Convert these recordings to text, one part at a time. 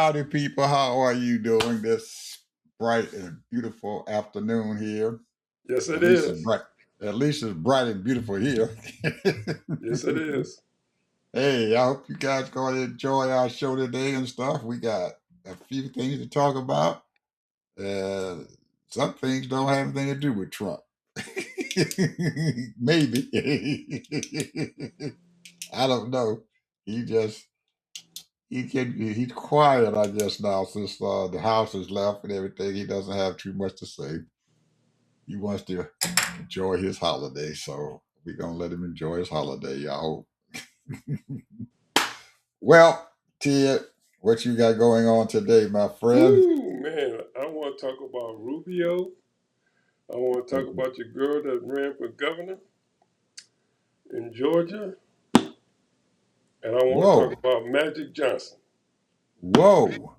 Howdy, people. How are you doing this bright and beautiful afternoon here? Yes, At it least it's is. bright. At least it's bright and beautiful here. Yes, it is. Hey, I hope you guys going to enjoy our show today and stuff. We got a few things to talk about. Uh, some things don't have anything to do with Trump. Maybe. I don't know. He just he's quiet, I guess, now since the house is left and everything. He doesn't have too much to say. He wants to enjoy his holiday, so we're gonna let him enjoy his holiday, y'all. Well, Ted, what you got going on today, my friend? Woo, man, I want to talk about Rubio. I want to talk about your girl that ran for governor in Georgia. And I want to talk Whoa, about Magic Johnson. whoa,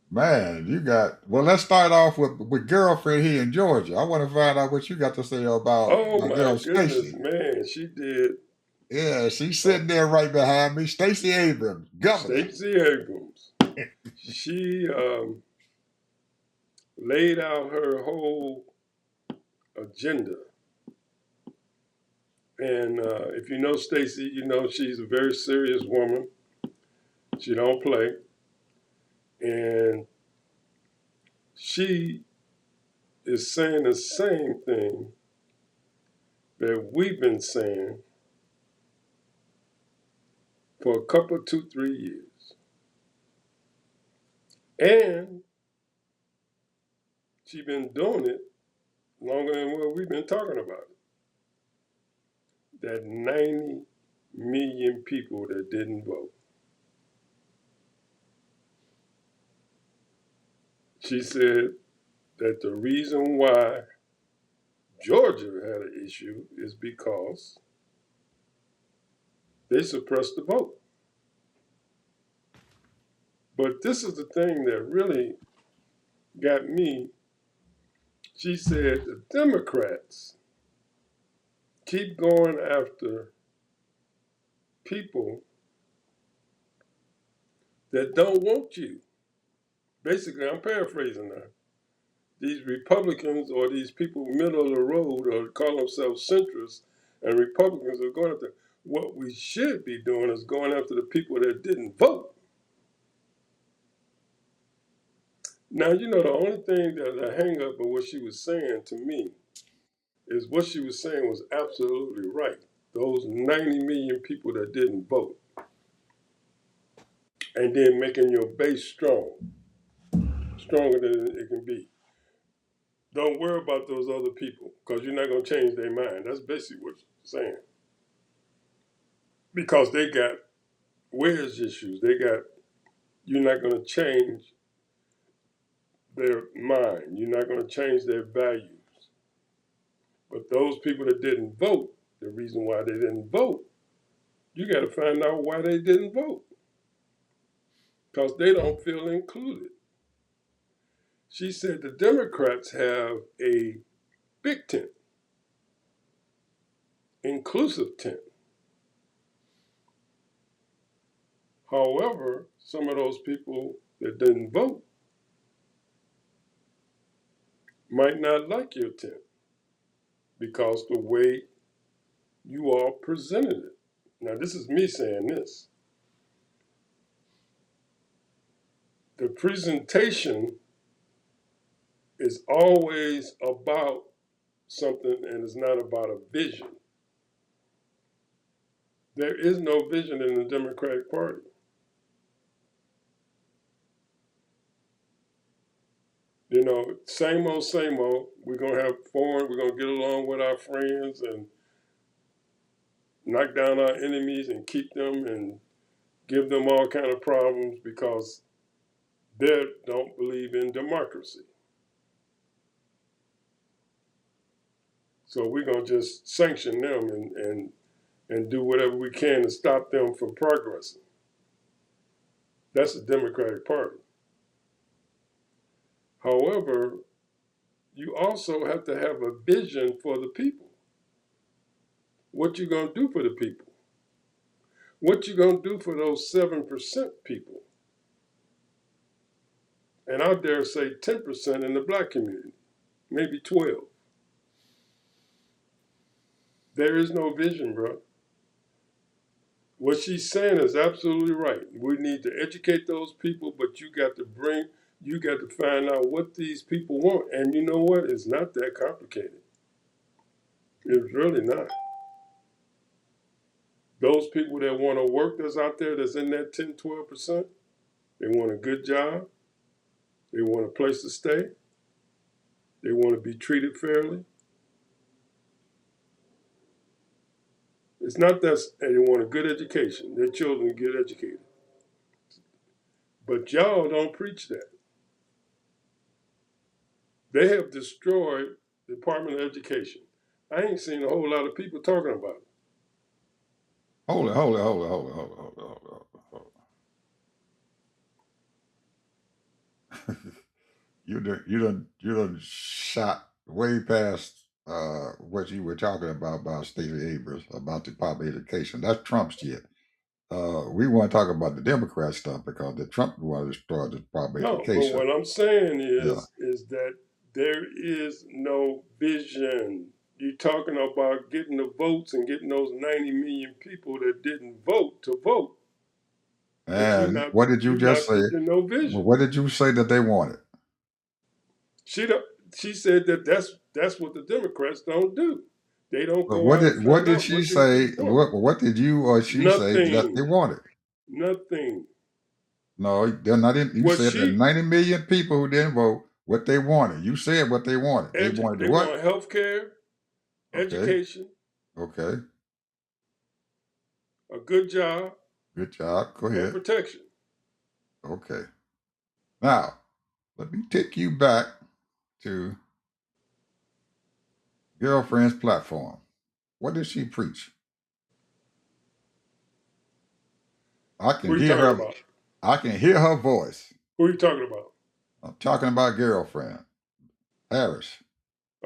man, you got. Well, let's start off with girlfriend here in Georgia. I want to find out what you got to say about Oh, my my girl goodness, Stacy. man. She did. Yeah, she's uh, sitting there right behind me. Stacey Abrams, governor. Stacey Abrams. She laid out her whole agenda. And if you know Stacey, you know she's a very serious woman. She don't play. And she is saying the same thing that we've been saying for a couple, 2, 3 years. And she's been doing it longer than what we've been talking about it. That 90 million people that didn't vote. She said that the reason why Georgia had an issue is because they suppressed the vote. But this is the thing that really got me. She said the Democrats keep going after people that don't want you. Basically, I'm paraphrasing now. These Republicans or these people middle of the road or call themselves centrists and Republicans are going after. What we should be doing is going after the people that didn't vote. Now, you know, the only thing that I hang up on what she was saying to me is what she was saying was absolutely right. Those 90 million people that didn't vote, and then making your base strong, stronger than it can be. Don't worry about those other people because you're not going to change their mind. That's basically what she's saying. Because they got where's issues. They got, you're not going to change their mind. You're not going to change their values. But those people that didn't vote, the reason why they didn't vote, you got to find out why they didn't vote. Because they don't feel included. She said the Democrats have a big tent, inclusive tent. However, some of those people that didn't vote might not like your tent because the way you all presented it. Now, this is me saying this. The presentation is always about something and it's not about a vision. There is no vision in the Democratic Party. You know, same old, same old. We're going to have fun. We're going to get along with our friends and knock down our enemies and keep them and give them all kind of problems because they don't believe in democracy. So we're going to just sanction them and do whatever we can to stop them from progressing. That's the Democratic Party. However, you also have to have a vision for the people. What you going to do for the people? What you going to do for those 7% people? and I dare say 10% in the black community, maybe 12. There is no vision, bro. What she's saying is absolutely right. We need to educate those people, but you got to find out what these people want. And you know what? It's not that complicated. It's really not. Those people that want to work that's out there that's in that 10, 12%, they want a good job. They want a place to stay. They want to be treated fairly. It's not that they want a good education. Their children get educated. But y'all don't preach that. They have destroyed the Department of Education. I ain't seen a whole lot of people talking about it. Hold it, hold it, hold it, hold it, hold it, hold it, hold it, hold it. You done shot way past what you were talking about Stacey Abrams about the public education. That's Trump's shit. We want to talk about the Democrat stuff because the Trump want to destroy the public No, but education. what I'm saying Yeah. is that there is no vision. You're talking about getting the votes and getting those 90 million people that didn't vote to vote, but And what did you you're just not say? teaching no Well, vision. what did you say that they wanted? She don't, she said that that's what the Democrats don't do. They don't But go out and what find did out she what these say? people want. What did you or she say that they Nothing. wanted? Nothing. No, they're not in. You What said that she 90 million people who didn't vote, what they wanted. You said what they wanted. They wanted they what? want health care, Okay. education, Okay. a good job, Good job. Go and ahead. protection. Okay. Now, let me take you back to Girlfriend's platform. What did she preach? I Who can are you hear talking her. about? I can hear her voice. Who are you talking about? I'm talking about Girlfriend Harris.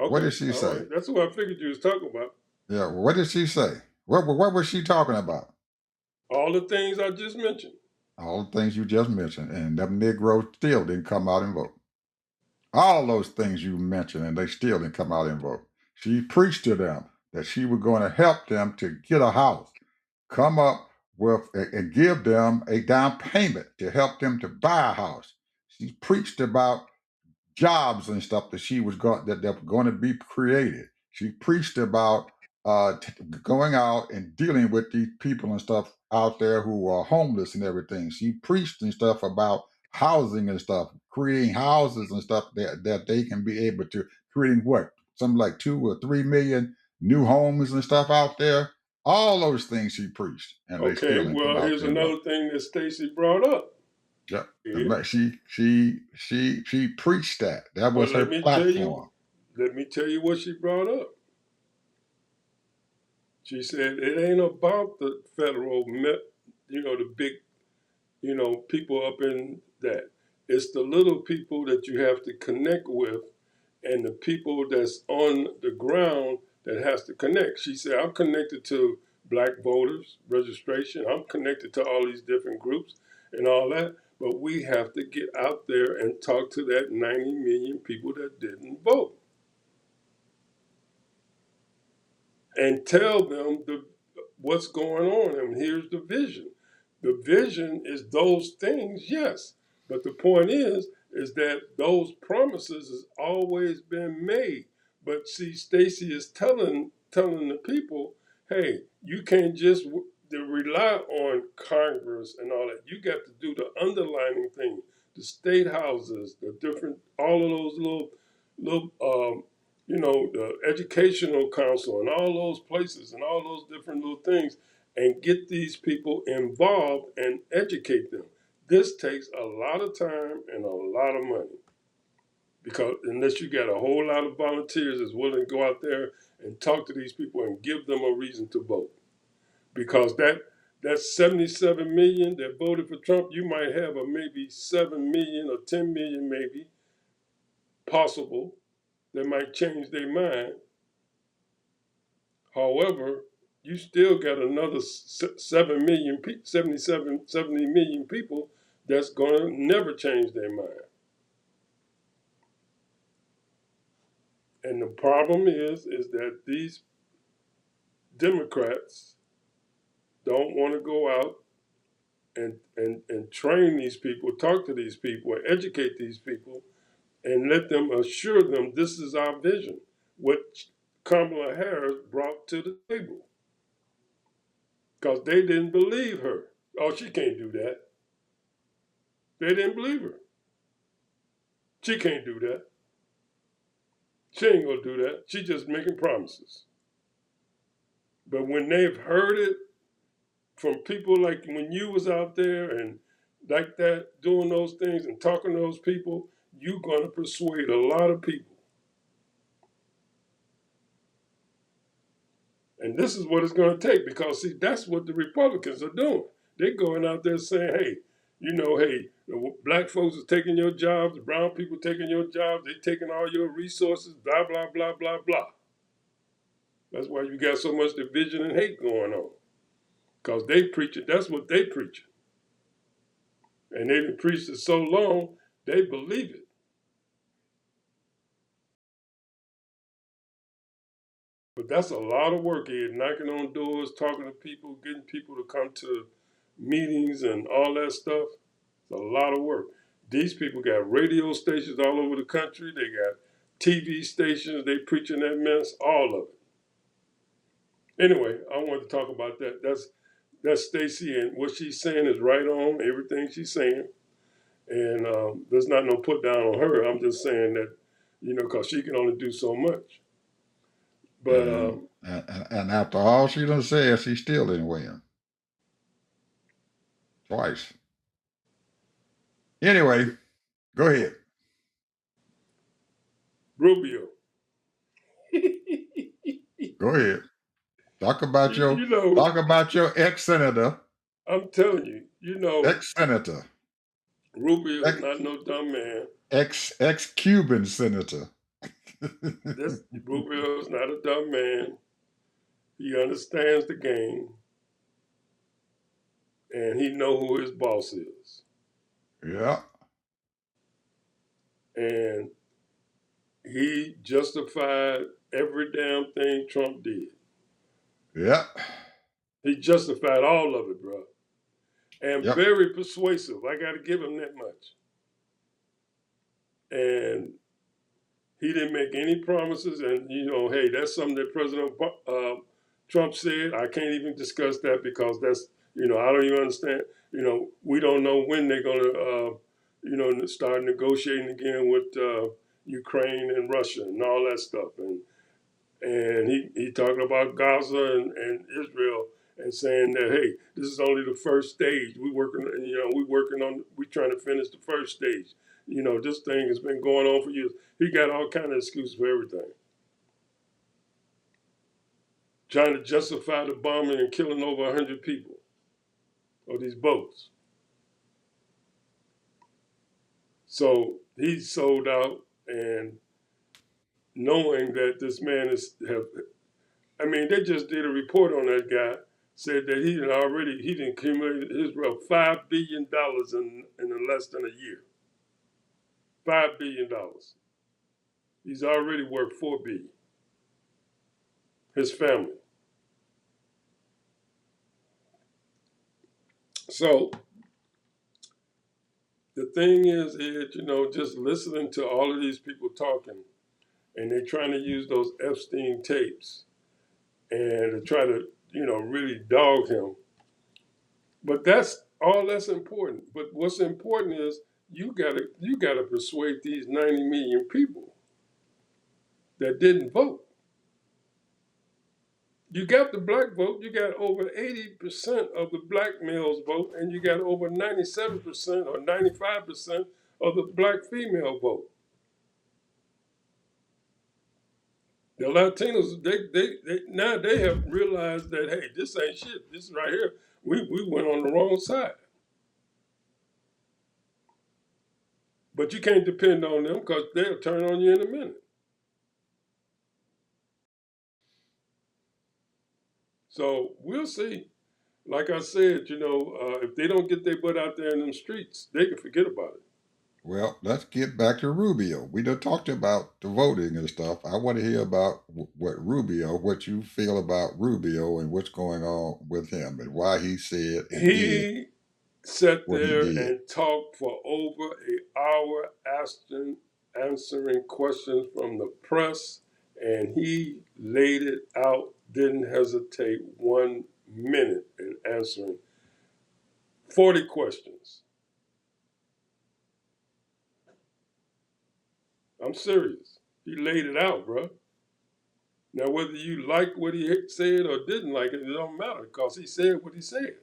What Okay, did she all say? right. That's what I figured you was talking about. Yeah. What did she say? What was she talking about? All the things I just mentioned. All the things you just mentioned, and them Negroes still didn't come out and vote. All those things you mentioned, and they still didn't come out and vote. She preached to them that she was going to help them to get a house, come up with and give them a down payment to help them to buy a house. She preached about jobs and stuff that she was going that were going to be created. She preached about going out and dealing with these people and stuff out there who are homeless and everything. She preached and stuff about housing and stuff, creating houses and stuff that they can be able to creating what something like 2 or 3 million new homes and stuff out there. All those things she preached, and they still Okay, didn't come well, out here's there and vote. another thing that Stacy brought up. Yeah. Yeah. She preached that. That But was her platform. let me tell you what she brought up. She said it ain't about the federal, the big, people up in that. It's the little people that you have to connect with and the people that's on the ground that has to connect. She said, I'm connected to black voters registration. I'm connected to all these different groups and all that. But we have to get out there and talk to that 90 million people that didn't vote and tell them what's going on. And here's the vision. The vision is those things, yes. But the point is that those promises has always been made. But see, Stacy is telling the people, hey, you can't just rely on Congress and all that. You got to do the underlining thing, the state houses, the different, all of those little the educational council and all those places and all those different little things and get these people involved and educate them. This takes a lot of time and a lot of money because unless you got a whole lot of volunteers that's willing to go out there and talk to these people and give them a reason to vote. Because that 77 million that voted for Trump, you might have a maybe 7 million or 10 million maybe possible that might change their mind. However, you still got another 7 million, 70 million people that's going to never change their mind. And the problem is that these Democrats don't want to go out and train these people, talk to these people, educate these people, and let them assure them this is our vision, what Kamala Harris brought to the table. Because they didn't believe her. Oh, she can't do that. They didn't believe her. She can't do that. She ain't gonna do that. She just making promises. But when they've heard it from people like when you was out there and like that, doing those things and talking to those people, you're gonna persuade a lot of people. And this is what it's gonna take because see, that's what the Republicans are doing. They're going out there saying, hey, hey, the black folks are taking your jobs, the brown people taking your jobs, they're taking all your resources, blah, blah, blah, blah, blah. That's why you got so much division and hate going on. Because they preach it, that's what they preach. And they've preached it so long, they believe it. But that's a lot of work, Ed, knocking on doors, talking to people, getting people to come to meetings and all that stuff. It's a lot of work. These people got radio stations all over the country. They got TV stations. They preaching that mess, all of it. Anyway, I wanted to talk about that. That's Stacy, and what she's saying is right on. Everything she's saying, and there's not no put down on her. I'm just saying that, because she can only do so much. But And after all she done said, she still didn't win. Twice. Anyway, go ahead. Rubio, Go ahead. Talk about you, your you know, talk about your ex-senator. I'm telling you, Ex-senator. Rubio is Ex not no dumb man. ex-Cuban senator. This Rubio is not a dumb man. He understands the game, and he know who his boss is. Yeah. And he justified every damn thing Trump did. Yeah. He justified all of it, bro. And Yep. very persuasive. I got to give him that much. And he didn't make any promises. And, hey, that's something that President Trump said. I can't even discuss that because that's, I don't even understand. We don't know when they're going to, start negotiating again with Ukraine and Russia and all that stuff. And he talking about Gaza and Israel and saying that, hey, this is only the first stage. We trying to finish the first stage. This thing has been going on for years. He got all kind of excuses for everything. Trying to justify the bombing and killing over 100 people of these boats. So he's sold out, and knowing that this man they just did a report on that guy, said that he'd accumulated Israel $5 billion in less than a year. $5 billion. He's already worth $4 billion. His family. So the thing is, Ed, just listening to all of these people talking, and they're trying to use those Epstein tapes and to try to, really dog him. But that's all that's important. But what's important is you gotta persuade these 90 million people that didn't vote. You got the black vote, you got over 80% of the black males vote, and you got over 97% or 95% of the black female vote. The Latinos, they now they have realized that, hey, this ain't shit. This right here, we went on the wrong side. But you can't depend on them because they'll turn on you in a minute. So we'll see. Like I said, if they don't get their butt out there in them streets, they can forget about it. Well, let's get back to Rubio. We done talked about the voting and stuff. I want to hear about what you feel about Rubio and what's going on with him and why he said and did He sat what he there did. and talked for over an hour, answering questions from the press, and he laid it out, didn't hesitate 1 minute in answering 40 questions. I'm serious. He laid it out, bro. Now, whether you like what he said or didn't like it, it don't matter because he said what he said.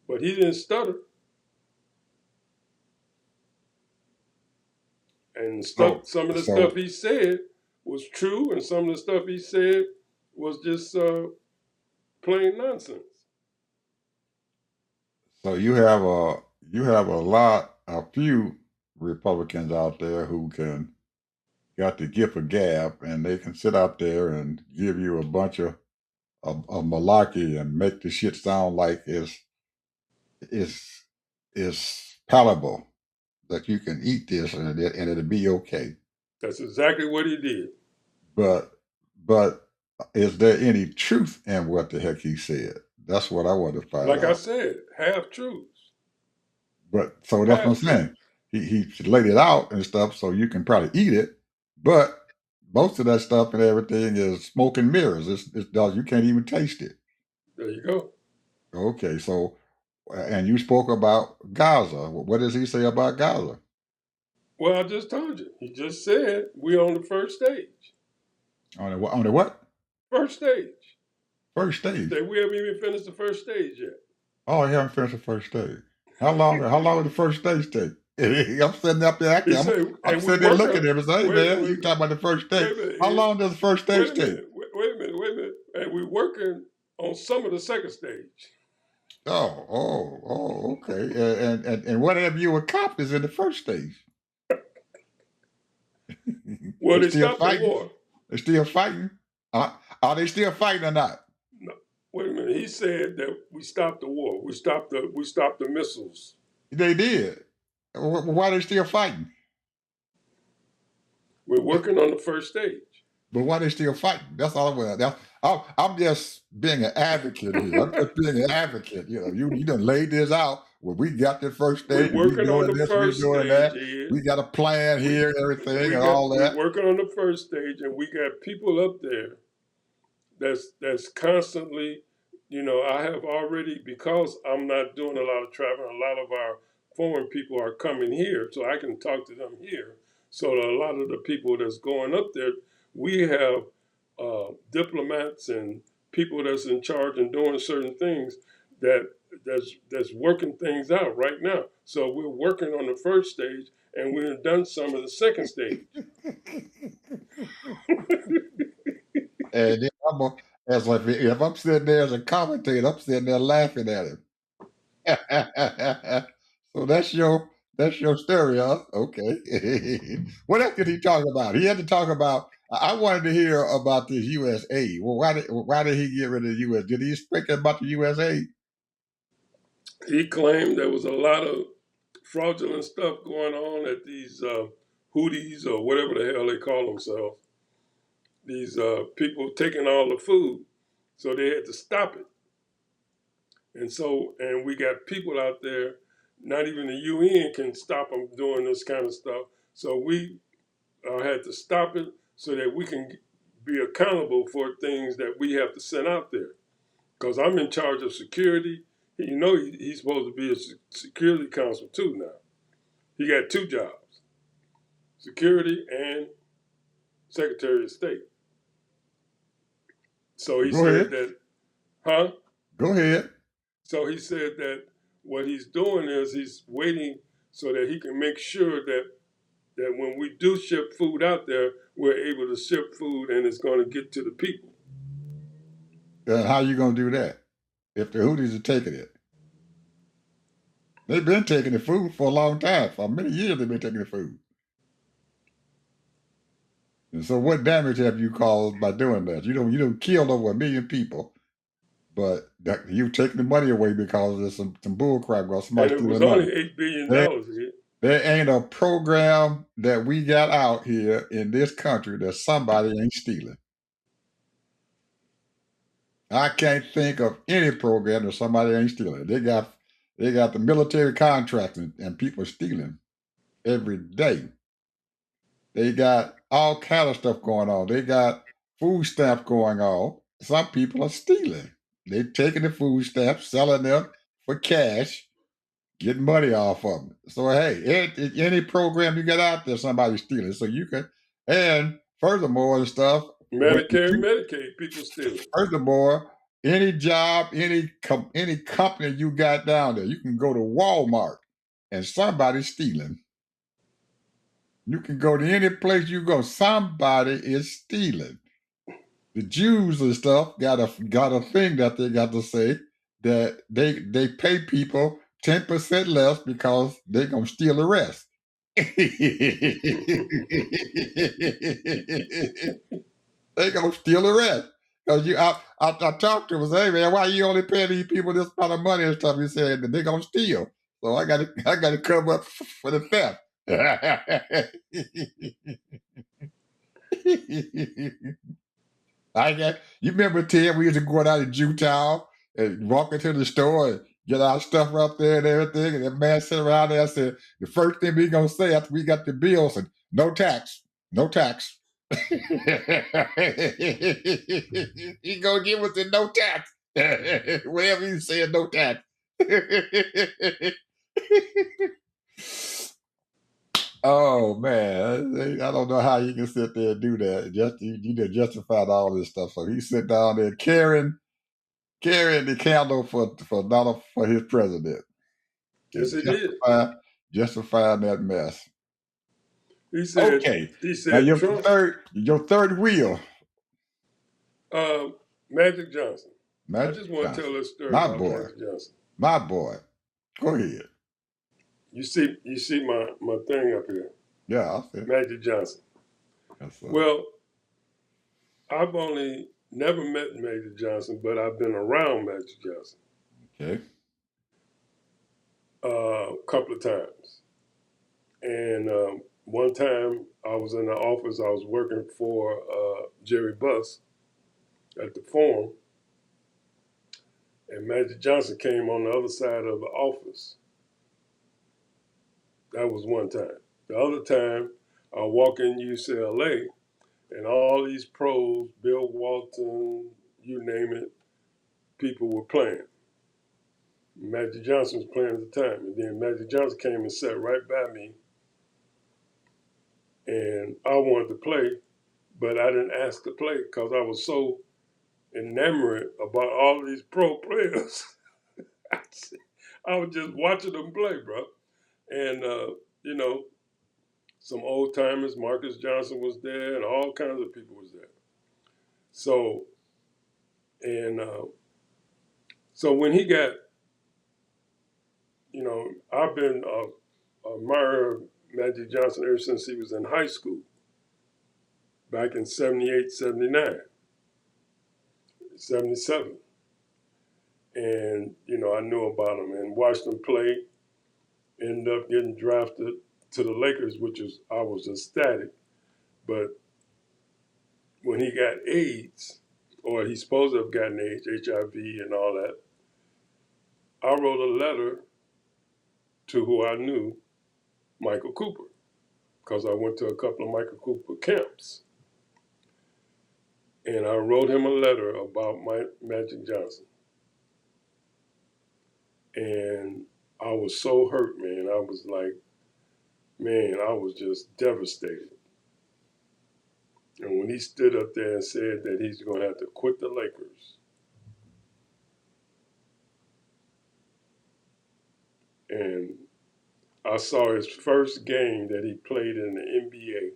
But he didn't stutter. And So, some of the stuff so, he said was true, and some of the stuff he said was just plain nonsense. so a few Republicans out there who can got the gift of gab, and they can sit out there and give you a bunch of malarkey and make the shit sound like it's it's palatable that you can eat this and it'll be okay. That's exactly what he did. But but is there any truth in what the heck he said? That's what I want to find Like I out. said, half truths. But so that's what I'm Half saying. truths. He laid it out and stuff so you can probably eat it, but most of that stuff and everything is smoke and mirrors. You can't even taste it. There you go. Okay, so and you spoke about Gaza. What does he say about Gaza? Well, I just told you. He just said we're on the first stage. On the what? First stage. First stage. That we haven't even finished the first stage yet. Oh, I haven't finished the first stage. How long did the first stage take? I'm sitting up there He acting. said, I'm and we sitting there work looking on. at him and saying, hey Wait a minute. man, Wait a you minute. talking about the first stage. Wait a minute. How long does the first Wait stage a take? minute. Wait a minute. Wait a minute. And we're working on some of the second stage. Okay. And what have you accomplished in the first stage? Well, They they still stopped the fighting? war. They still fighting? Are they still fighting or not? No, wait a minute. He said that we stopped the war. We stopped the missiles. They did. Why are they still fighting? We're working on the first stage. But why they still fighting? That's all I'm with. I'm just being an advocate here. I'm just being an advocate. You done laid this out. Well, we got the first We're stage, and we working on doing the this, we first doing stage, that. Ed. We got a plan We here and everything we and got all we that. working on the first stage, and we got people up there that's constantly, I have already, because I'm not doing a lot of traveling, a lot of our foreign people are coming here, so I can talk to them here. So a lot of the people that's going up there, we have diplomats and people that's in charge and doing certain things that's working things out right now. So we're working on the first stage, and we've done some of the second stage. And then as like if I'm sitting there as a commentator, I'm sitting there laughing at him. So that's your story, huh? Okay. What else did he talk about? He had to talk about. I wanted to hear about this USA. Well, why did he get rid of the US? Did he speak about the USA? He claimed there was a lot of fraudulent stuff going on at these Houthis or whatever the hell they call themselves. These people taking all the food, so they had to stop it. And we got people out there. Not even the UN can stop them doing this kind of stuff. So we had to stop it so that we can be accountable for things that we have to send out there. Because I'm in charge of security. He's supposed to be a security council too now. He got two jobs: security and Secretary of State. So he Go said ahead. that, huh? Go ahead. So he said that what he's doing is he's waiting so that he can make sure that when we do ship food out there, we're able to ship food and it's going to get to the people. How you gonna do that if the Houthis are taking it? They've been taking the food for a long time. For many years, they've been taking the food. And so, what damage have you caused by doing that? You don't killed over 1 million people, but you taking the money away because there's some bull crap because And somebody's it was stealing money. only $8 billion They here. There ain't a program that we got out here in this country that somebody ain't stealing. I can't think of any program that somebody ain't stealing. They got the military contracts and people stealing every day. They got all kind of stuff going on. They got food stamps going on. Some people are stealing. They taking the food stamps, selling them for cash, getting money off of them. So hey, any program you get out there, somebody's stealing. So you can, and furthermore and stuff. When Medicare and Medicaid, people stealing. furthermore, any job, any company you got down there, you can go to Walmart and somebody's stealing. You can go to any place you go, somebody is stealing. The Jews and stuff got a thing that they got to say that they pay people 10% less because they're gonna steal the rest. They gonna steal the rest. Cause I talked to him and said, hey man, why you only paying these people this amount of money and stuff? He said that they're gonna steal. So I gotta cover up for the theft. I got you remember Ted, we used to go down to Jewtown and walk into the store and get our stuff up there and everything, and that man sit around there and said, the first thing we gonna say after we got the bills and no tax, no tax. He gonna give us the no tax. Whatever he said, no tax. Oh man, I don't know how you can sit there and do that. Just you just justified all this stuff. So he sit down there carrying the candle for Donald for his president Yes, and he did. justifying that mess. He said. Okay, He now said Trump. your third wheel, Uh, Magic Johnson. I Magic just want to tell Johnson, a story my about boy, Magic Johnson. my boy. Go ahead. You see my thing up here, Yeah, I'll say. Magic Johnson. Yes, sir. Well, I've only never met Magic Johnson, but I've been around Magic Johnson Okay. a couple of times. And one time I was in the office, I was working for Jerry Buss at the Forum, and Magic Johnson came on the other side of the office. That was one time. The other time, I walk in UCLA, and all these pros, Bill Walton, you name it, people were playing. Magic Johnson was playing at the time, and then Magic Johnson came and sat right by me, and I wanted to play, but I didn't ask to play because I was so enamored about all of these pro players. I was just watching them play, bro. And you know, some old timers, Marcus Johnson was there, and all kinds of people was there. So and so when he got, I've been a admirer of Magic Johnson ever since he was in high school, back in 78, 79, 77. And, I knew about him and watched him play, ended up getting drafted to the Lakers, I was ecstatic. But when he got AIDS, or he's supposed to have gotten AIDS, HIV and all that, I wrote a letter to who I knew, Michael Cooper, because I went to a couple of Michael Cooper camps. And I wrote him a letter about my Magic Johnson. And I was so hurt, man. I was like, man, I was just devastated. And when he stood up there and said that he's going to have to quit the Lakers, and I saw his first game that he played in the NBA,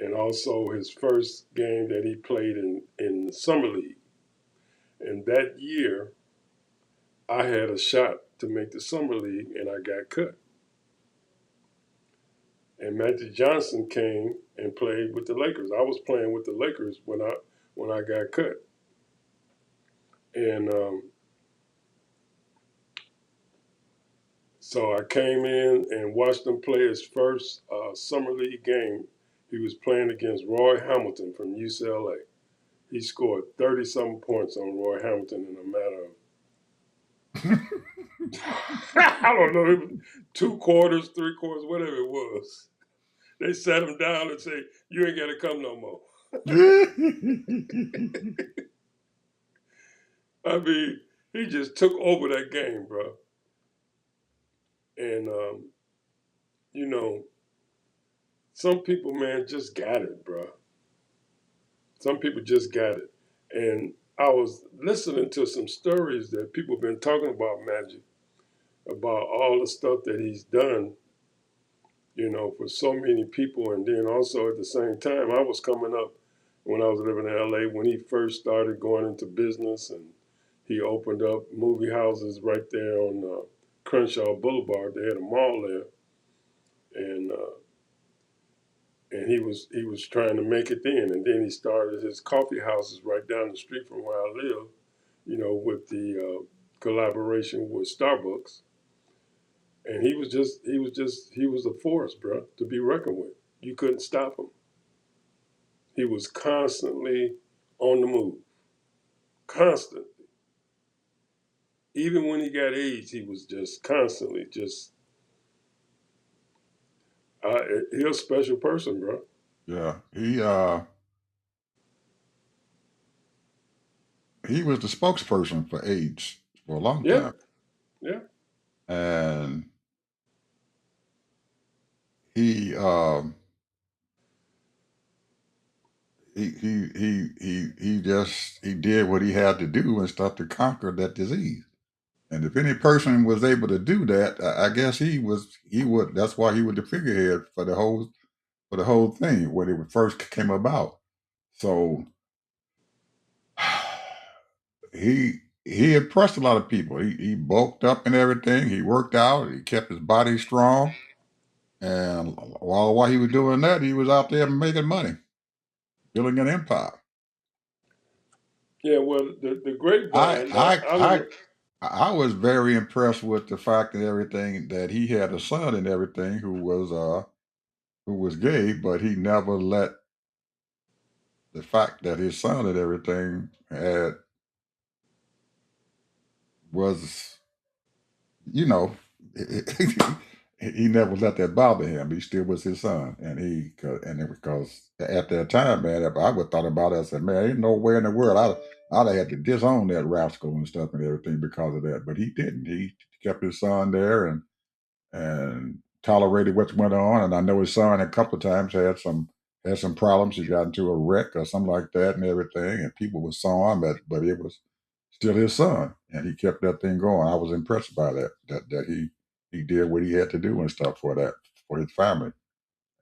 and also his first game that he played in the Summer League. And that year, I had a shot to make the Summer League, and I got cut. And Magic Johnson came and played with the Lakers. I was playing with the Lakers when I got cut, and So I came in and watched him play his first summer league game. He was playing against Roy Hamilton from UCLA. He scored 30 something points on Roy Hamilton in a matter of, I don't know, it was 2 quarters, 3 quarters, whatever it was. They sat him down and say, "You ain't got to come no more." I mean, he just took over that game, bro. And, you know, some people, man, just got it, bro. Some people just got it. And I was listening to some stories that people have been talking about Magic, about all the stuff that he's done, for so many people. And then also at the same time, I was coming up when I was living in LA when he first started going into business, and he opened up movie houses right there on Crenshaw Boulevard. They had a mall there, and he was trying to make it then. And then he started his coffee houses right down the street from where I live, with the collaboration with Starbucks. And he was a force, bro, to be reckoned with. You couldn't stop him. He was constantly on the move, constant. Even when he got AIDS, he was just constantly just. He's a special person, bro. Yeah, he was the spokesperson for AIDS for a long Yeah, time, yeah, and he um, he did what he had to do and stuff to conquer that disease. And if any person was able to do that, I guess he would. That's why he was the figurehead for the whole thing when it first came about. So he impressed a lot of people. He bulked up and everything. He worked out. He kept his body strong. And while he was doing that, he was out there making money, building an empire. yeah. Well, the I grapevine. Now I I don't I know. I was very impressed with the fact and everything that he had a son and everything who was gay, but he never let the fact that his son and everything had was you know he never let that bother him. He still was his son, and because at that time, man, if I would thought about it, I said, man, ain't nowhere in the world I'd have had to disown that rascal and stuff and everything because of that. But he didn't. He kept his son there and tolerated what went on. And I know his son a couple of times had some problems. He got into a wreck or something like that and everything, and people were saw him, but it was still his son, and he kept that thing going. I was impressed by that he did what he had to do and stuff for his family.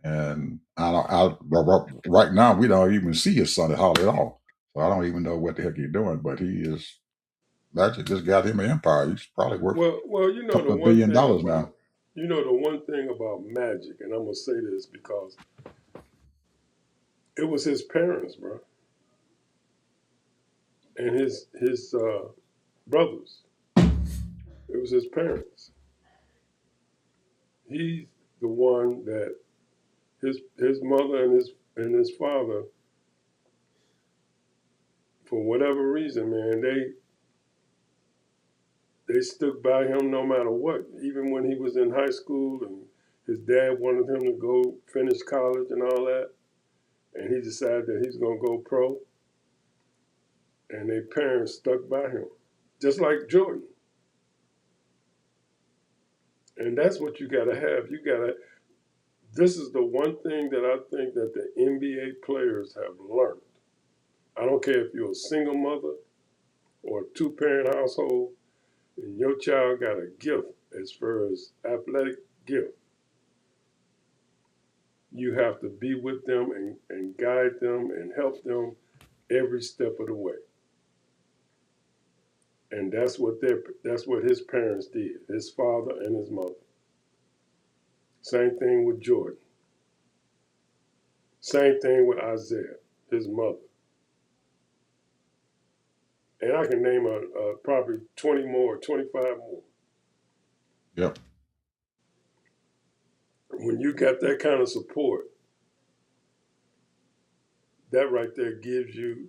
And right now we don't even see his son at hardly at all. So I don't even know what the heck he's doing, but he is. That just got him an empire. He's probably worth Well, a couple of $1 billion now. the one thing about Magic, and I'm gonna say this because it was his parents, bro, and his brothers. It was his parents. He's the one that his mother and his father, for whatever reason, man, they stuck by him no matter what. Even when he was in high school and his dad wanted him to go finish college and all that, and he decided that he's gonna go pro, and their parents stuck by him, just like Jordan. And that's what you gotta have. You gotta. This is the one thing that I think that the NBA players have learned. I don't care if you're a single mother or a two-parent household, and your child got a gift as far as athletic gift. You have to be with them and guide them and help them every step of the way. And that's what his parents did, his father and his mother. Same thing with Jordan. Same thing with Isaiah, his mother. And I can name probably 20 more, 25 more. Yep. when you got that kind of support, that right there gives you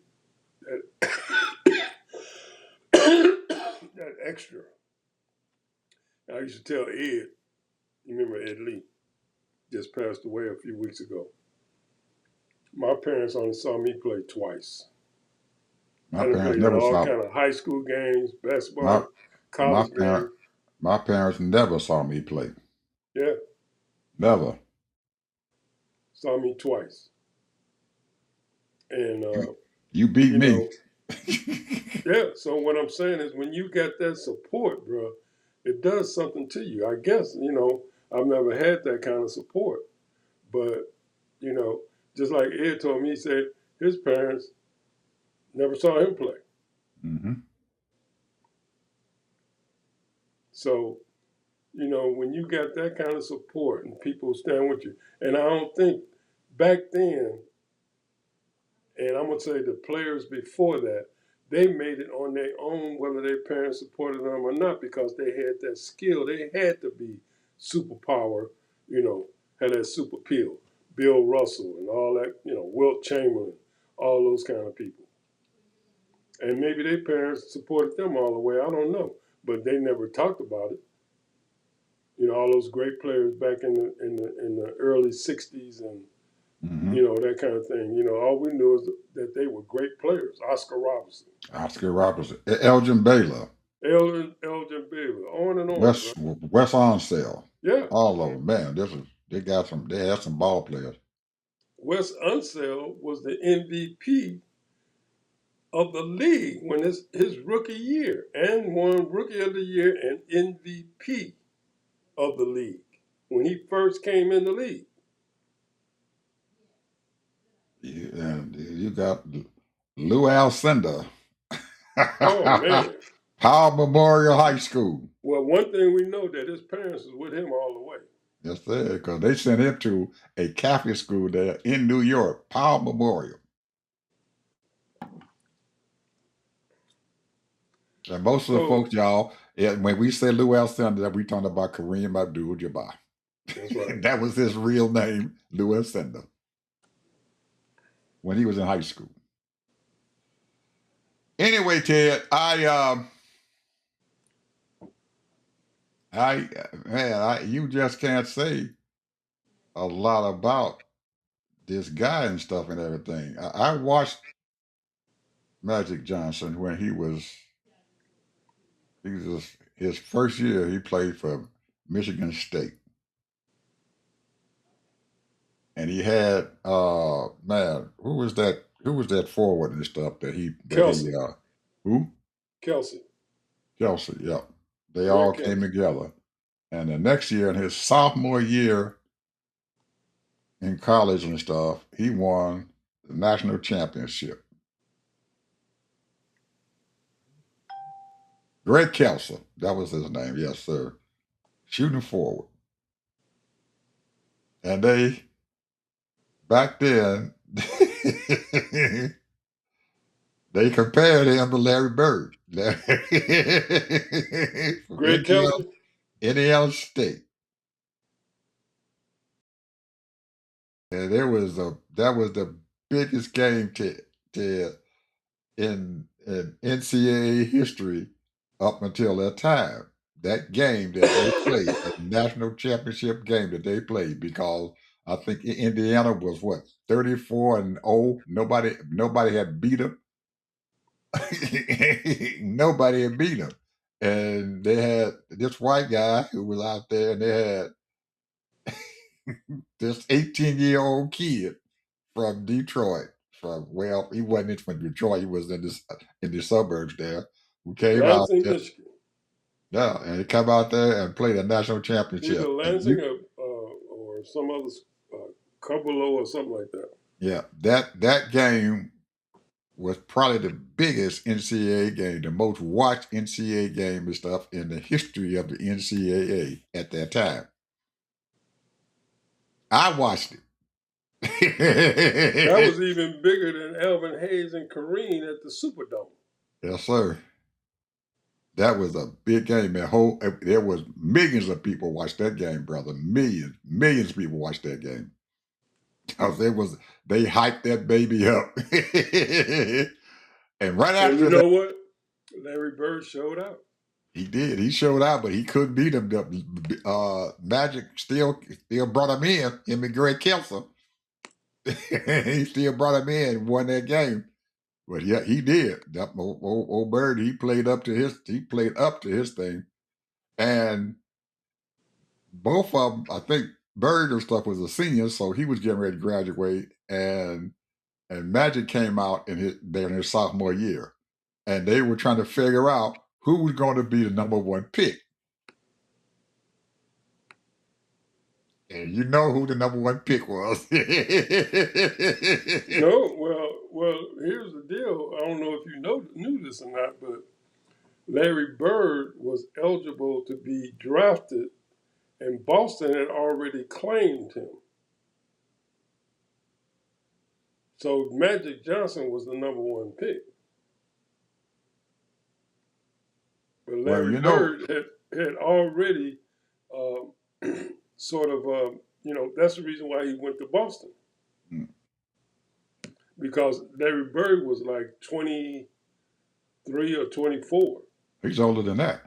that, that extra. I used to tell Ed, you remember Ed Lee, just passed away a few weeks ago. My parents only saw me play twice. My I done parents played in never all saw kind of high school games, my basketball, my college parent games. my parents never saw me play. Yeah, Never. saw me twice. And, You beat you me. know, yeah, so what I'm saying is when you get that support, bro, it does something to you. I guess, I've never had that kind of support. But, you know, just like Ed told me, he said his parents never saw him play. Mm-hmm. So, when you got that kind of support and people stand with you, and I don't think back then, and I'm going to say the players before that, they made it on their own, whether their parents supported them or not, because they had that skill. They had to be superpower, had that super pill. Bill Russell and all that, Wilt Chamberlain, all those kind of people. And maybe their parents supported them all the way. I don't know, but they never talked about it. All those great players back in the early '60s and Mm-hmm. that kind of thing. All we knew is that they were great players. Oscar Robertson, Oscar Robertson, Elgin Baylor, Elgin Baylor, on and on, bro. Wes Onsell, Yeah, all of them. Man, they had some ball players. Wes Unseld was the MVP of the league when his rookie year, and won Rookie of the Year and MVP of the league when he first came in the league. And you got Lou Alcindor, Oh man. Powell Memorial High School. Well, one thing we know that his parents was with him all the way. Yes, sir, because they sent him to a Catholic school there in New York, Powell Memorial. And most of the So folks, y'all, when we say Lou Alcindor, we talking about Kareem Abdul-Jabbar. that's right. That was his real name, Lou Alcindor, when he was in high school. Anyway, Ted, you just can't say a lot about this guy and stuff and everything. I watched Magic Johnson when his first year. He played for Michigan State, and he had man, who was that? Who was that forward and stuff Kelsey. who Kelsey. Chelsea? Yeah, they Greg all came Kelsey. together. And the next year, in his sophomore year in college and stuff, he won the national championship. Greg Kelsey, that was his name. Yes, sir. Shooting forward. And they back then they compared him to Larry Bird. From Greg Kelsey. Indiana State. And that was the biggest game to in NCAA history up until that time. That game that they played, that national championship game that they played, because I think Indiana was what 34-0. Nobody had beat them. Nobody had beat them, and they had this white guy who was out there, and they had this 18-year-old kid from Detroit. He wasn't from Detroit. He was in the suburbs there. Who came out Lansing, there, Michigan. yeah, and he come out there and played a national Either championship. And Lansing or some other Cubberlow or something like that. yeah, that game was probably the biggest NCAA game, the most watched NCAA game and stuff in the history of the NCAA at that time. I watched That it. was even bigger than Elvin Hayes and Kareem at the Superdome. Yes, sir. That was a big game. There was millions of people watched that game, brother. Millions of people watched that game. Because they hyped that baby up. And right And you after that, know what? Larry Bird showed out. he did. He showed out, but he couldn't beat him. Magic still brought him in. Him and Greg Kelso. He still brought him in and won that game. But yeah, he did. That old Bird, he played up to his thing. And both of them, I think Bird and stuff was a senior, so he was getting ready to graduate, and Magic came out in his sophomore year, and they were trying to figure out who was going to be the number one pick. And you know who the number one pick was. No, well, here's the deal. I don't know if you knew this or not, but Larry Bird was eligible to be drafted, and Boston had already claimed him. So Magic Johnson was the number one pick. But Well, Larry Bird had already sort of, that's the reason why he went to Boston. mm, Because Larry Bird was like 23 or 24. he's older than that.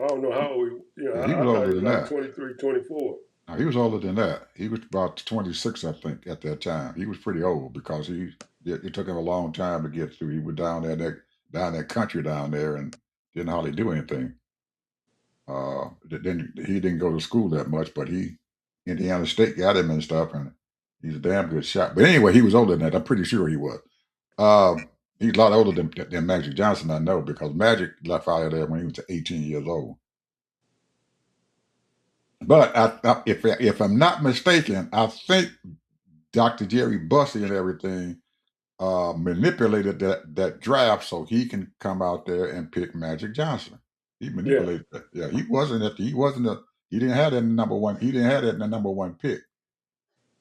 I don't know how old Yeah, he was I thought older he was than like that. 23, 24. No, he was older than that. He was about 26, I think, at that time. He was pretty old because it took him a long time to get through. He was down that country down there and didn't hardly do anything. Then he didn't go to school that much, but Indiana State got him and stuff, and he's a damn good shot. But anyway, he was older than that. I'm pretty sure he was. He's a lot older than Magic Johnson, I know, because Magic left out of there when he was 18 years old. But if I'm not mistaken, I think Dr. Jerry Bussey and everything manipulated that draft so he can come out there and pick Magic Johnson. He Yeah. manipulated that. Yeah, he didn't have that number one. He didn't have that in the number one pick.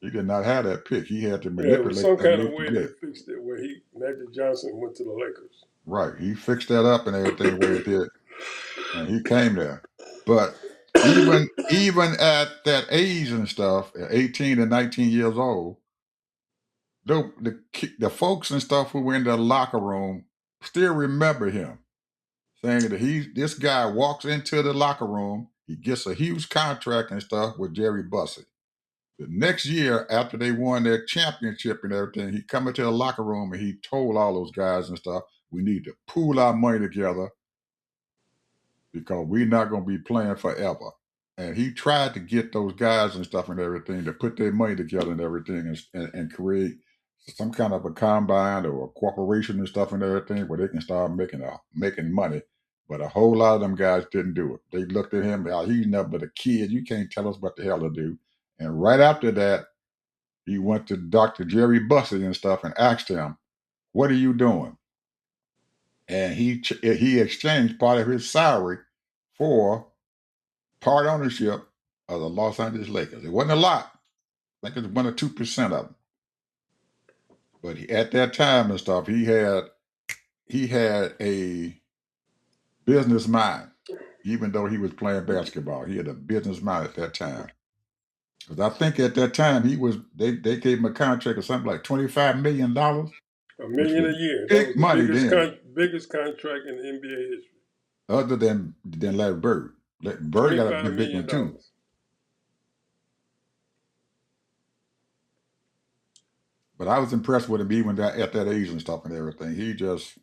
He did not have that pick. He had to Yeah, it was manipulate some that kind of move to way get they it. fixed it where Magic Johnson went to the Lakers. Right. He fixed that up and everything where it did, and he came there. But even at that age and stuff, at 18 and 19 years old, the folks and stuff who were in the locker room still remember him, saying that this guy walks into the locker room, he gets a huge contract and stuff with Jerry Bussey. The next year, after they won their championship and everything, he come into the locker room and he told all those guys and stuff, we need to pool our money together because we're not going to be playing forever. And he tried to get those guys and stuff and everything to put their money together and everything and create some kind of a combine or a corporation and stuff and everything where they can start making money. But a whole lot of them guys didn't do it. They looked at him, he's nothing but a kid. You can't tell us what the hell to do. And right after that, he went to Dr. Jerry Bussey and stuff and asked him, "What are you doing?" And he exchanged part of his salary for part ownership of the Los Angeles Lakers. It wasn't a lot. I think it was 1 or 2% of them. But at that time and stuff, he had a business mind. Even though he was playing basketball, he had a business mind at that time. Because I think at that time they gave him a contract of something like $25 million, $1 which million was a year. That big was the money then. biggest contract in NBA history. Other than Larry Bird. Bird got a $25 big million one too. dollars. But I was impressed with him even at that age and stuff and everything. He just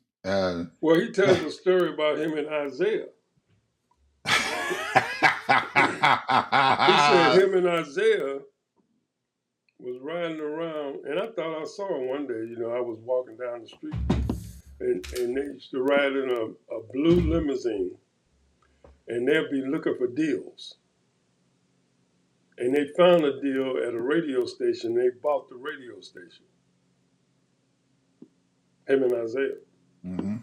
Well, he tells a story about him and Isaiah. He said him and Isaiah was riding around, and I thought I saw him one day. I was walking down the street, and they used to ride in a blue limousine, and they'd be looking for deals. And they found a deal at a radio station. They bought the radio station. Him and Isaiah. Mm-hmm.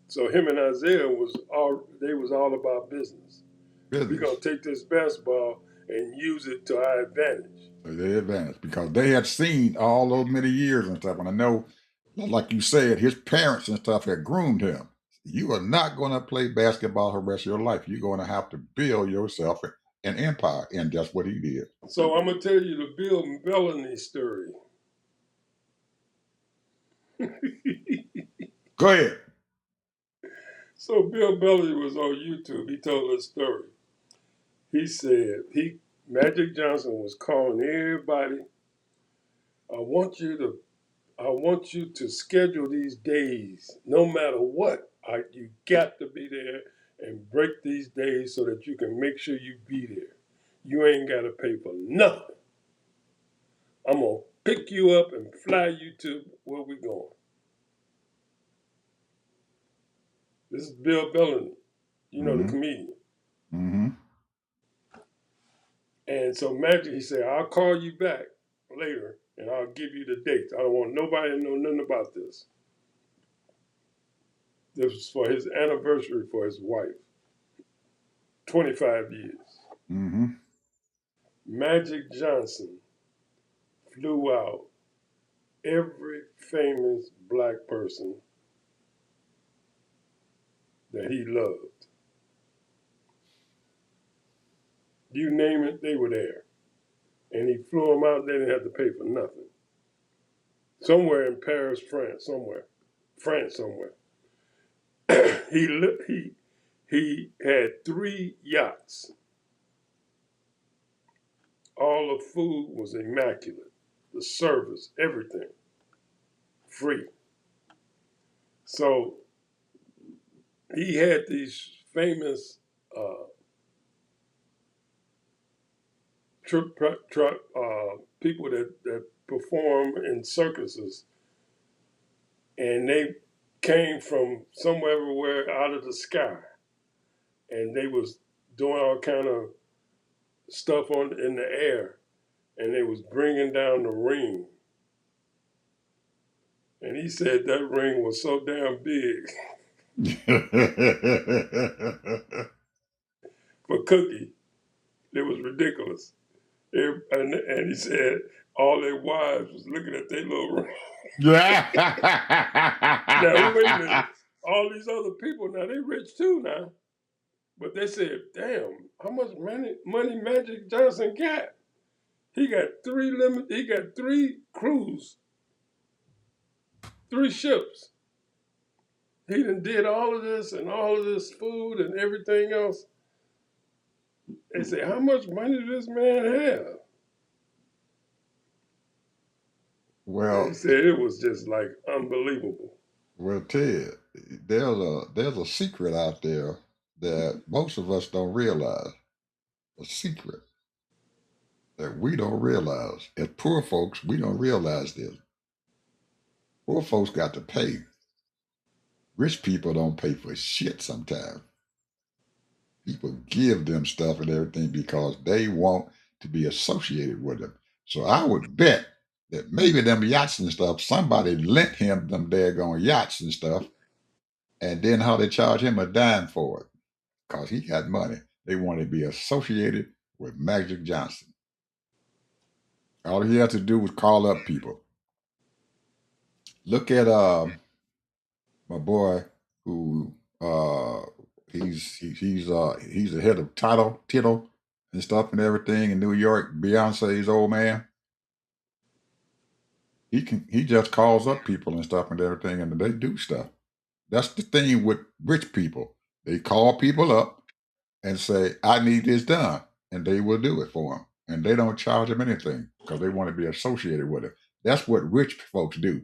So him and Isaiah was all about business. We're gonna take this basketball and use it to our advantage. So they advanced because they had seen all those many years and stuff. And I know, like you said, his parents and stuff had groomed him. You are not going to play basketball the rest of your life. You're going to have to build yourself an empire, and that's what he did. So I'm gonna tell you the Bill Bellamy story. Go ahead. So Bill Bellamy was on YouTube. He told a story. He said Magic Johnson was calling everybody. I want you to schedule these days, no matter what. You got to be there and break these days so that you can make sure you be there. You ain't got to pay for nothing. I'm gonna pick you up and fly you to where we going. This is Bill Bellamy, the Mm-hmm. comedian. Mm-hmm. And so Magic, he said, I'll call you back later and I'll give you the dates. I don't want nobody to know nothing about this. This was for his anniversary for his wife. 25 years. Mm-hmm. Magic Johnson flew out every famous black person that he loved. You name it, they were there. And he flew them out, they didn't have to pay for nothing. Somewhere in Paris, France, somewhere. France, somewhere. he had 3 yachts. All the food was immaculate. The service, everything, free. So he had these famous uh, people that perform in circuses, and they came from somewhere everywhere out of the sky, and they was doing all kind of stuff in the air, and they was bringing down the ring. And he said that ring was so damn big for Cookie, it was ridiculous. And he said all their wives was looking at their little ring. Now wait a minute, all these other people now they rich too now, but they said, damn, how much money Magic Johnson got? He got 3 crews, 3 ships. He done did all of this and all of this food and everything else. They say, how much money does this man have? They Well, said it was just like unbelievable. well, Ted, there's a secret out there that most of us don't realize. A secret that we don't realize. As poor folks, we don't realize this. Poor folks got to pay. Rich people don't pay for shit sometimes. People give them stuff and everything because they want to be associated with them. So I would bet that maybe them yachts and stuff, somebody lent him them daggone yachts and stuff, and then how they charge him a dime for it because he got money. They want to be associated with Magic Johnson. All he had to do was call up people. Look at my boy who he's the head of Tittle and stuff and everything in New York. Beyonce's old man. He just calls up people and stuff and everything, and they do stuff. That's the thing with rich people. They call people up and say, "I need this done," and they will do it for them, and they don't charge them anything because they want to be associated with it. That's what rich folks do.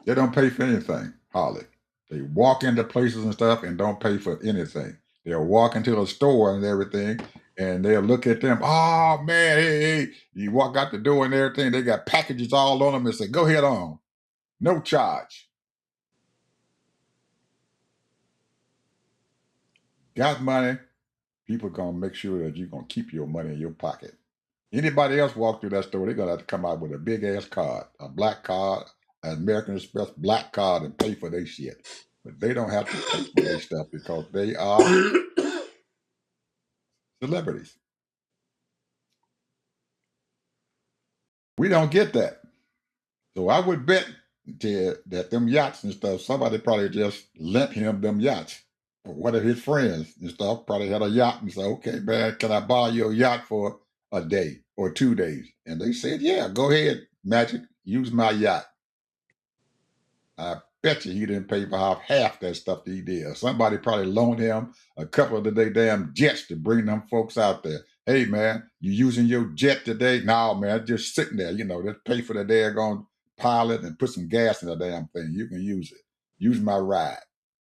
They don't pay for anything, hardly. They walk into places and stuff and don't pay for anything. They'll walk into a store and everything, and they'll look at them. Oh man, hey. You walk out the door and everything. They got packages all on them and say, "Go ahead on, no charge." Got money? People gonna make sure that you're gonna keep your money in your pocket. Anybody else walk through that store, they're gonna have to come out with a big ass card, a black card, an American Express black card, and pay for their shit. But they don't have to pay for their stuff because they are celebrities. We don't get that. So I would bet Ted, that them yachts and stuff, somebody probably just lent him them yachts. Or one of his friends and stuff probably had a yacht and said, okay, man, can I borrow your yacht for a day or 2 days? And they said, yeah, go ahead, Magic, use my yacht. I bet you he didn't pay for half that stuff that he did. Somebody probably loaned him a couple of the damn jets to bring them folks out there. Hey man, you using your jet today? No, man, just sitting there. Just pay for the daggone pilot and put some gas in the damn thing. You can use it. Use my ride.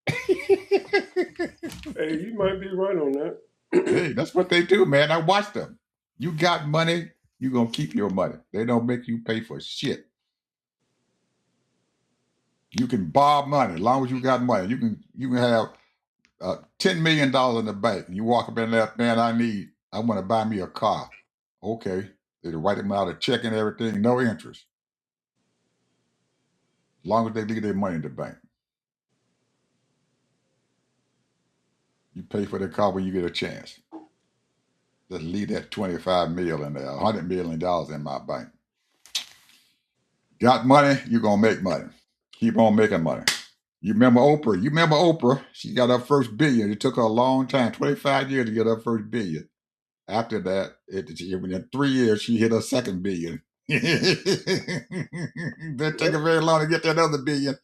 Hey, you might be right on that. Hey, that's what they do, man. I watch them. You got money, you gonna keep your money. They don't make you pay for shit. You can borrow money as long as you got money. You can have $10 million in the bank. You walk up in there, man, I want to buy me a car. Okay. They write them out a check and everything, no interest. As long as they leave their money in the bank. You pay for the car when you get a chance. Just leave that 25 million in there, $100 million in my bank. Got money, you're gonna make money. Keep on making money. You remember Oprah? She got her first billion. It took her a long time, 25 years to get her first billion. After that, in 3 years, she hit her second billion. Didn't take her very long to get that other billion.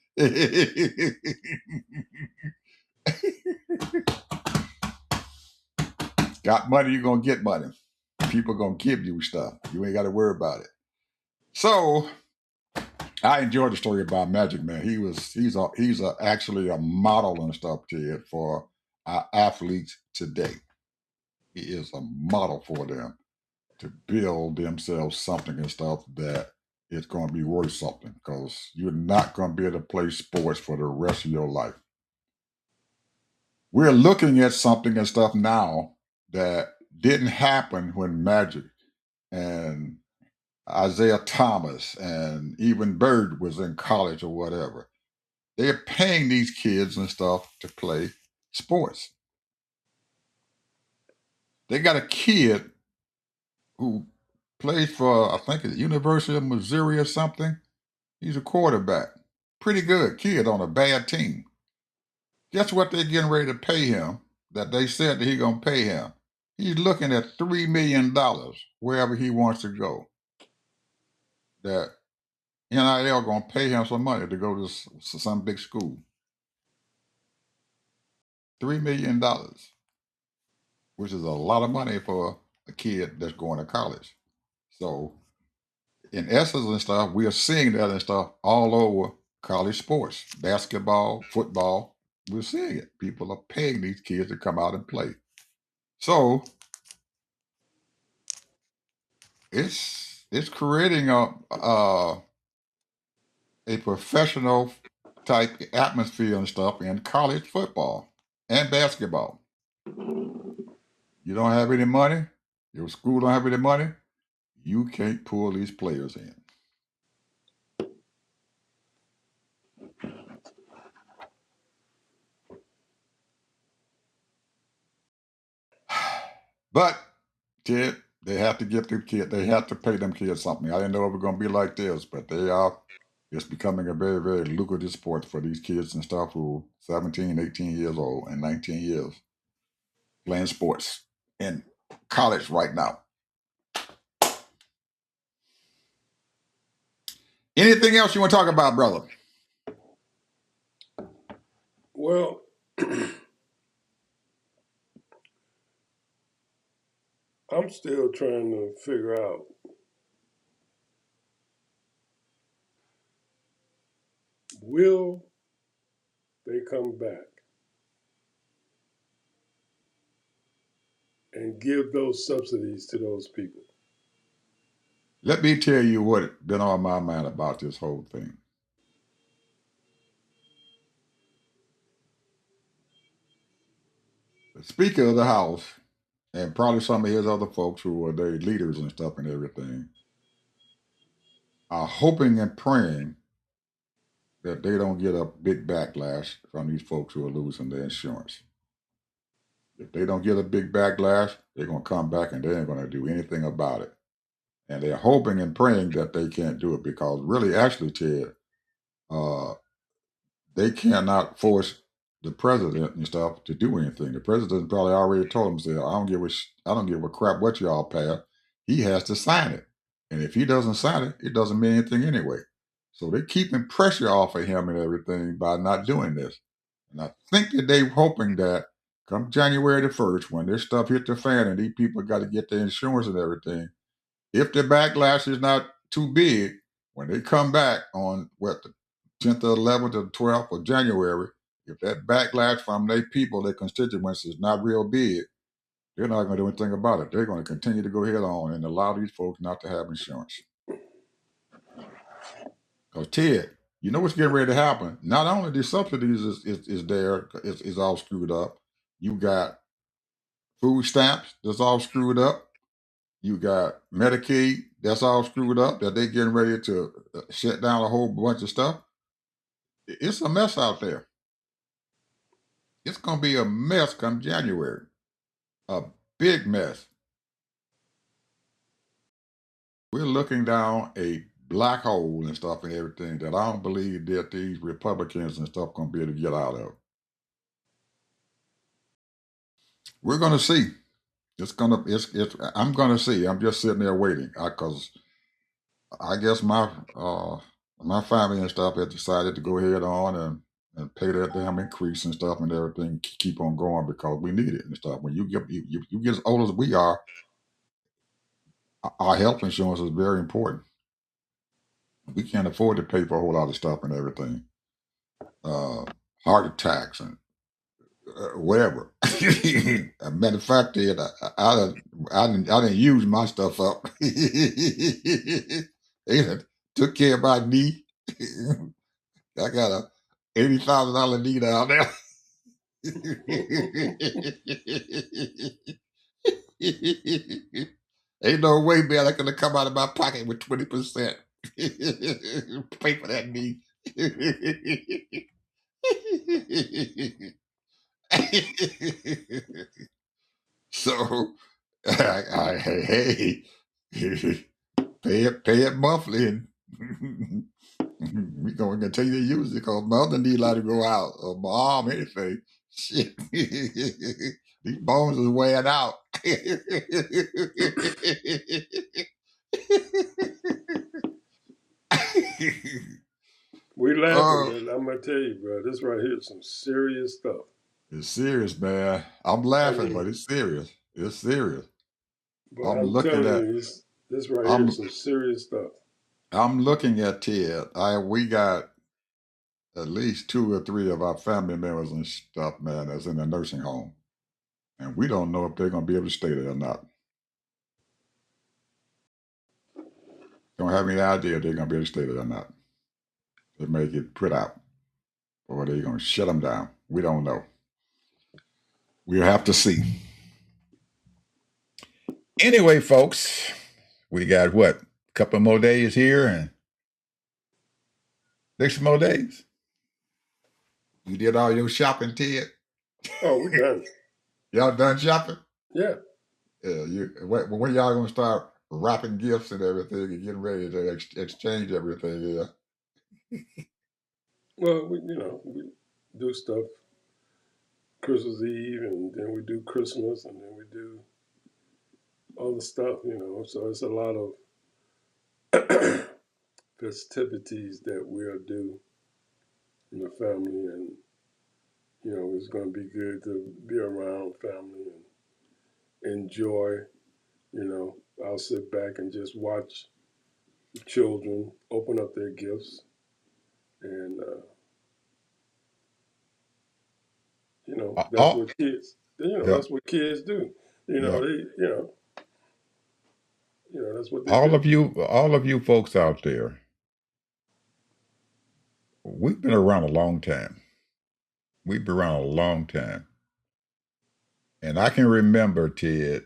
Got money, you're going to get money. People going to give you stuff. You ain't got to worry about it. So, I enjoyed the story about Magic Man. He's actually a model and stuff, Ted, for our athletes today. He is a model for them to build themselves something and stuff that is going to be worth something, because you're not going to be able to play sports for the rest of your life. We're looking at something and stuff now that didn't happen when Magic and Isaiah Thomas and even Bird was in college or whatever. They're paying these kids and stuff to play sports. They got a kid who plays for, I think, the University of Missouri or something. He's a quarterback. Pretty good kid on a bad team. Guess what they're getting ready to pay him that they said that he's going to pay him? He's looking at $3 million wherever he wants to go. That NIL going to pay him some money to go to some big school. $3 million, which is a lot of money for a kid that's going to college. So, in essence and stuff, we are seeing that and stuff all over college sports, basketball, football. We're seeing it. People are paying these kids to come out and play. So it's creating a professional type atmosphere and stuff in college football and basketball. You don't have any money, your school don't have any money, you can't pull these players in. But Ted, they have to get the kid. They have to pay them kids something. I didn't know it was going to be like this, but they are. It's becoming a very, very lucrative sport for these kids and stuff who 17, 18 years old and 19 years playing sports in college right now. Anything else you want to talk about, brother? Well, I'm still trying to figure out will they come back and give those subsidies to those people? Let me tell you what's been on my mind about this whole thing. The Speaker of the House, and probably some of his other folks who are their leaders and stuff and everything, are hoping and praying that they don't get a big backlash from these folks who are losing their insurance. If they don't get a big backlash, they're going to come back and they ain't going to do anything about it. And they're hoping and praying that they can't do it, because really, actually, Ted, they cannot force the president and stuff to do anything. The president probably already told himself, I don't give a crap what y'all pass. He has to sign it. And if he doesn't sign it, it doesn't mean anything anyway. So they're keeping pressure off of him and everything by not doing this. And I think that they're hoping that come January the 1st, when this stuff hit the fan and these people got to get their insurance and everything, if the backlash is not too big, when they come back on the 10th or 11th or 12th of January, if that backlash from their people, their constituents, is not real big, they're not going to do anything about it. They're going to continue to go head on and allow these folks not to have insurance. Because Ted, you know what's getting ready to happen? Not only the subsidies is there, is all screwed up. You got food stamps that's all screwed up. You got Medicaid that's all screwed up. That they getting ready to shut down a whole bunch of stuff. It's a mess out there. It's gonna be a mess come January. A big mess. We're looking down a black hole and stuff and everything that I don't believe that these Republicans and stuff gonna be able to get out of. We're gonna see. I'm gonna see. I'm just sitting there waiting because I guess my family and stuff had decided to go ahead on and pay that damn increase and stuff and everything, keep on going because we need it and stuff. When you get as old as we are, our health insurance is very important. We can't afford to pay for a whole lot of stuff and everything, heart attacks and whatever. A matter of fact, Ed, I didn't use my stuff up. They done took care of my knee. I got a $80,000 knee down there. Ain't no way, man, I could have come out of my pocket with 20%. Pay for that knee. So, hey, pay it monthly, and we're gonna continue to use it because my other knee like to go out, or my arm, anything. Shit, these bones is wearing out. We laughing, Oh, but I'm gonna tell you, bro, this right here is some serious stuff. it's serious, man. I'm I laughing, but mean, it's serious. It's serious. but I'm I'm looking telling at you, this right here I'm is some serious stuff. I'm looking at Ted. We got at least 2 or 3 of our family members and stuff, man, that's in a nursing home. And we don't know if they're going to be able to stay there or not. Don't have any idea if they're going to be able to stay there or not. They may get put out or they're going to shut them down. We don't know. We'll have to see. Anyway, folks, we got what? A couple more days here and 6 more days. You did all your shopping, Ted? Oh, we done. Y'all done shopping? Yeah. When y'all gonna start wrapping gifts and everything and getting ready to exchange everything? Yeah. Well, we do stuff Christmas Eve, and then we do Christmas, and then we do other stuff. So it's a lot of festivities that we'll do in the family, and it's going to be good to be around family and enjoy. I'll sit back and just watch the children open up their gifts, and that's All, what kids. yeah, That's what kids do. yeah. That's what they do. All of you folks out there, we've been around a long time. We've been around a long time. And I can remember, Ted,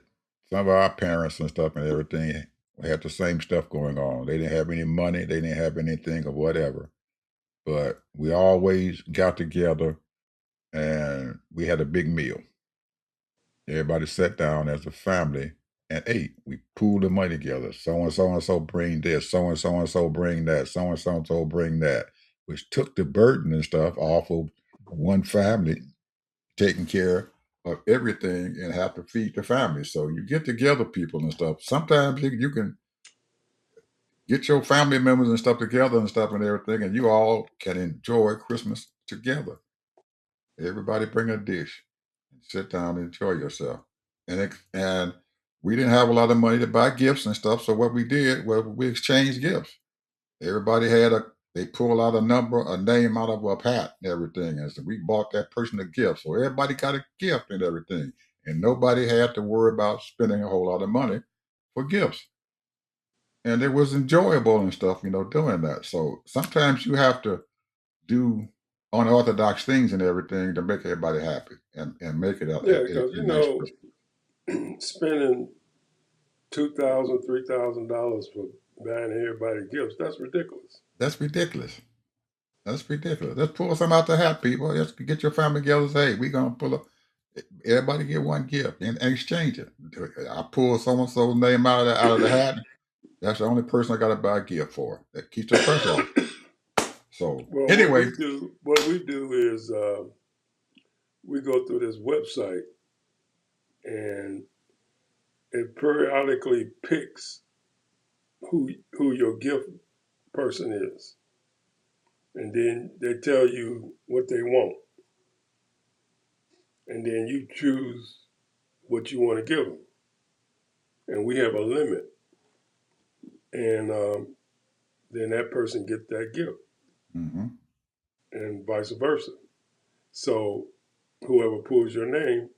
some of our parents and stuff and everything had the same stuff going on. They didn't have any money, they didn't have anything or whatever. But we always got together and we had a big meal. Everybody sat down as a family and ate. We pooled the money together. So and so bring this. So and so bring that. So and so bring that. which took the burden and stuff off of one family taking care of everything and have to feed the family. So you get together people and stuff. Sometimes you can get your family members and stuff together and stuff and everything, and you all can enjoy Christmas together. Everybody bring a dish and sit down and enjoy yourself. And we didn't have a lot of money to buy gifts and stuff, so what we did was we exchanged gifts. Everybody had they pulled out a name out of a hat and everything, and so we bought that person a gift. So everybody got a gift and everything, and nobody had to worry about spending a whole lot of money for gifts. And it was enjoyable and stuff, doing that. So sometimes you have to do unorthodox things and everything to make everybody happy and make it Yeah, because a nice Christmas. spending $2,000, $3,000 for buying everybody gifts, that's ridiculous. That's ridiculous. That's ridiculous. Let's pull some out the hat, people. Let's get your family together and say, hey, we're going to pull up. Everybody get one gift and exchange it. I pull so and so's name out of the hat. That's the only person I got to buy a gift for. That keeps the pressure off. So Well, anyway, what we do is we go through this website, and it periodically picks who your gift person is, and then they tell you what they want, and then you choose what you want to give them, and we have a limit, and then that person gets that gift, mm-hmm. and vice versa. So whoever pulls your name,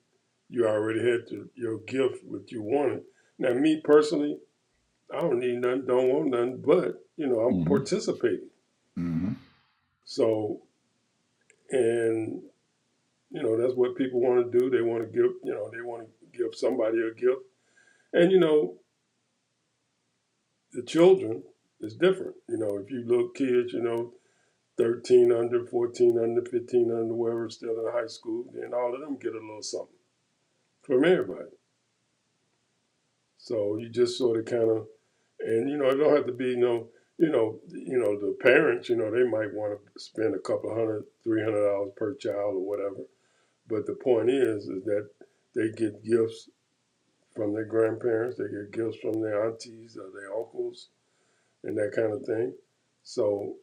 you already had your gift, what you wanted. Now, me personally, I don't need nothing, don't want nothing, but I'm Mm-hmm. participating. Mm-hmm. So, and that's what people want to do. They want to give, they want to give somebody a gift, and the children is different. If you look kids, 13 under, 14 under, 15 under, wherever still in high school, then all of them get a little something from everybody. So you just sort of kind of, and it don't have to be the parents, they might want to spend a couple hundred, $300 per child or whatever. But the point is that they get gifts from their grandparents, they get gifts from their aunties or their uncles, and that kind of thing. So,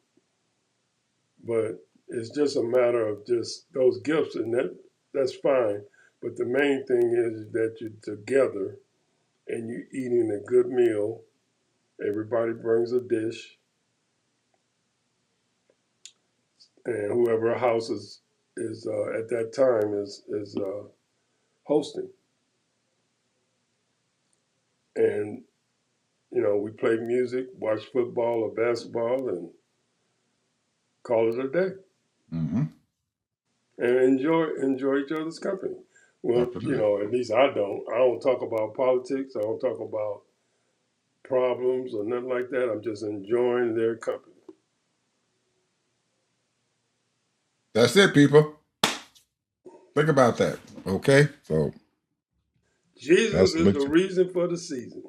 but it's just a matter of just those gifts, and that's fine. But the main thing is that you're together and you're eating a good meal. Everybody brings a dish, and whoever house is at that time is hosting. And we play music, watch football or basketball, and call it a day, Mm-hmm. and enjoy each other's company. Well, Absolutely. at least I don't. I don't talk about politics. I don't talk about problems or nothing like that. I'm just enjoying their company. That's it, people. Think about that. Okay? So Jesus that's is the reason for the season.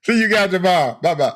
See you guys tomorrow. Bye bye.